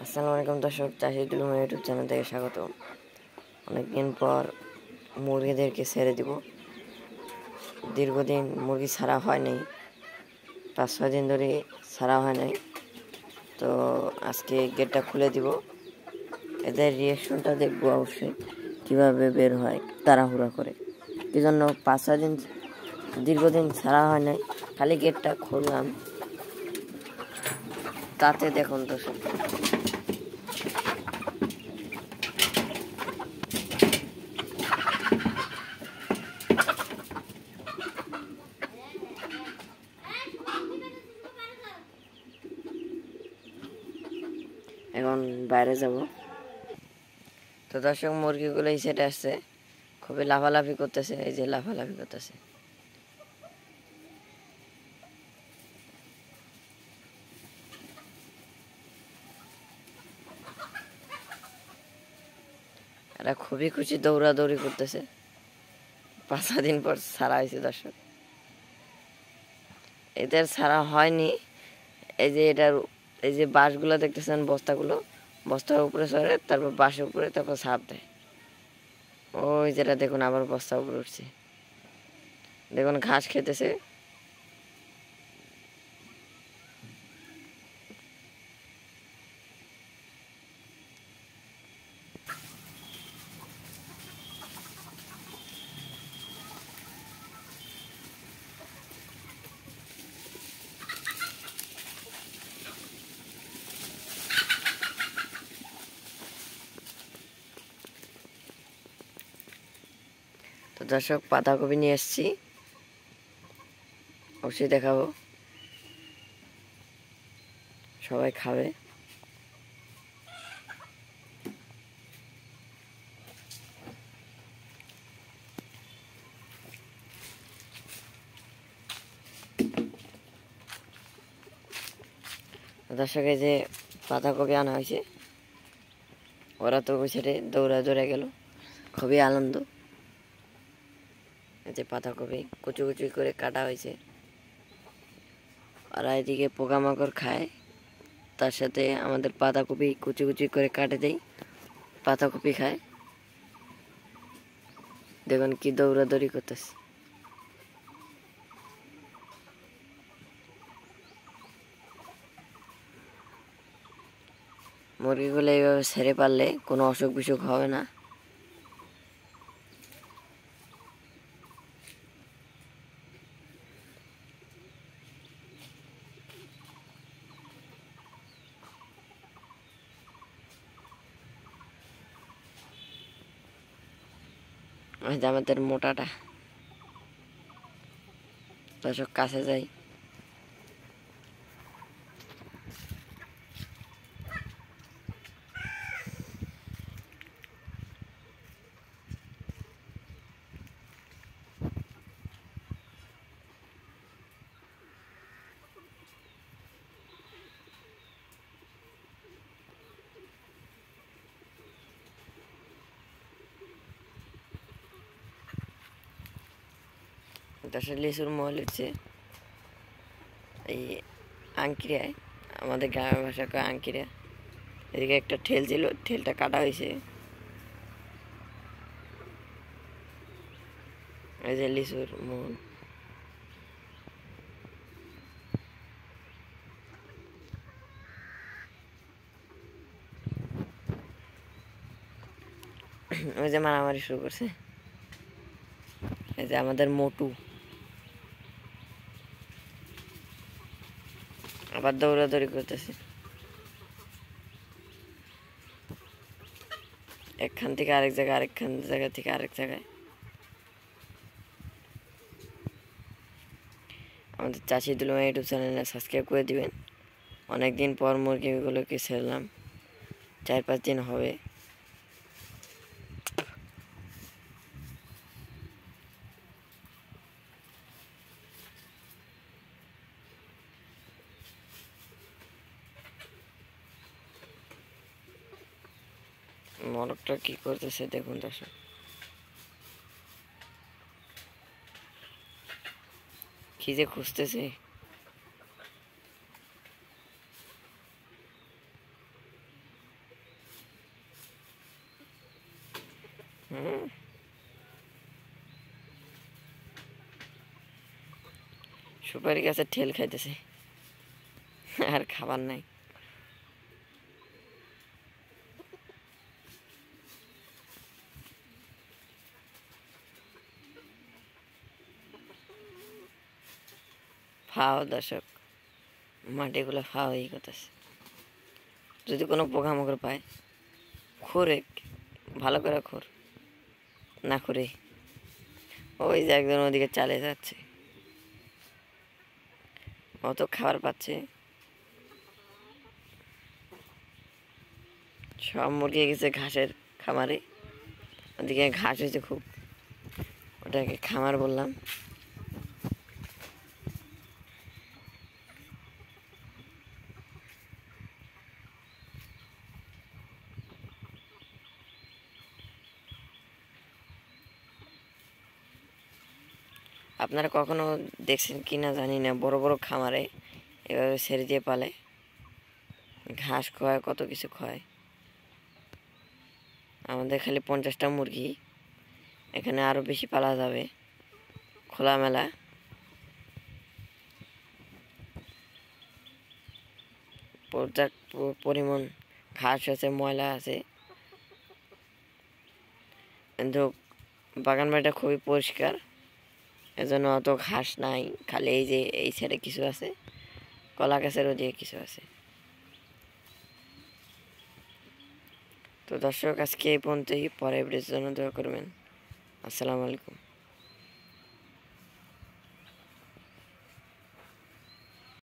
আসসালামু আলাইকুম দর্শক, চাষিদুল ইউটিউব চ্যানেল থেকে স্বাগত। অনেকদিন পর মুরগিদেরকে ছেড়ে দিব। দীর্ঘদিন মুরগি ছাড়া হয় নাই, 5-6 দিন ধরে ছাড়া হয় নাই। তো আজকে গেটটা খুলে দিব, এদের রিয়াকশনটা দেখবো অবশ্যই কীভাবে বের হয় তাড়াহুড়া করে। এই জন্য 5-6 দিন দীর্ঘদিন ছাড়া হয় নাই, খালি গেটটা খুললাম, তাতে দেখুন দর্শক এখন বাইরে যাব। তো দর্শক মুরগিগুলো এই সেটে আসছে, খুবই লাফালাফি করতেছে, এই যে লাফালাফি করতেছে। এরা খুবই খুশি, দৌড়াদৌড়ি করতেছে। 5 দিন পর ছাড়া হয়েছে দর্শক। এদের ছাড়া হয়নি, এই যে এটার এই যে বাঁশগুলো দেখতেছেন, বস্তার উপরে চড়ে, তারপর বাঁশের উপরে, তারপর ছাপ দেয়। ওই যেটা দেখুন আবার বস্তার উপরে উঠছে, দেখুন ঘাস খেতেছে। তো দর্শক পাতাকপি নিয়ে এসছি, অবশ্যই দেখাবো, সবাই খাবে। দর্শক এই যে পাতাকপি আনা হয়েছে, ওরা তো ওই সাইডে দৌড়ে গেল, খুবই আনন্দ। এই যে পাতাকপি কুচি কুচি করে কাটা হয়েছে, আর এদিকে পোকামাকড় খায়, তার সাথে আমাদের পাতাকপি কুচি কুচি করে কাটে দেয়, পাতাকপি খায়। দেখুন কি দৌড়াদৌড়ি করতেছে। মুরগিগুলো এইভাবে ছেড়ে পারলে কোনো অসুখ বিসুখ হবে না। ওই যে আমাদের মোটাটা, দর্শক কাছে যাই। দর্শক লিচুর মহল উঠছে, এই আংকিরায়, আমাদের গ্রামের ভাষা কয় আংকিরা। এদিকে একটা ঠেল ছিল, ঠেলটা কাটা হয়েছে। এই যে লিচুর মহল। ওই যে মারামারি শুরু করছে, এই যে আমাদের মোটু আবার দৌড়াদৌড়ি করতেছে, একখান থেকে আরেক জায়গায়, আরেকখান জায়গা থেকে আরেক জায়গায়। আমাদের চাষিদুল ইউটিউব চ্যানেলে সাবস্ক্রাইব করে দিবেন। অনেকদিন পর মুরগিগুলোকে ছেড়লাম, 4-5 দিন হবে। মরকটা কি করতেছে দেখুন দর্শক, কি যে খুঁজতেছে। সুপারি গাছের ঠেল খাইতেছে, আর খাবার নাই। ফাও দর্শক, মাটিগুলো ফাও এই করতেছে। যদি কোনো পোকামাকড় পায়, খোরে ভালো করে খোর না করে ওই যে একজন ওদিকে চালিয়ে যাচ্ছে, অত খাবার পাচ্ছে। সব মুরগি গেছে ঘাসের খামারে, ওদিকে ঘাস হয়েছে খুব, ওটাকে খামার বললাম। আপনারা কখনো দেখছেন কি না জানি না, বড় বড় খামারে এভাবে ছেড়ে দিয়ে পালে, ঘাস খাওয়ায়, কত কিছু খাওয়ায়। আমাদের খালি 50টা মুরগি, এখানে আরো বেশি পালা যাবে, খোলামেলা। পর্যাপ্ত পরিমাণ ঘাস আছে, ময়লা আছে, কিন্তু বাগান বাড়িটা খুবই পরিষ্কার, এজন্য অত ঘাস নাই। খালি এই যে এই সাইডে কিছু আছে, কলা গাছের ওদিকে কিছু আছে। তো দর্শক, আজকে এই পর্যন্তই। পরে ভিডিওর জন্য দোয়া করবেন। আসসালামু আলাইকুম।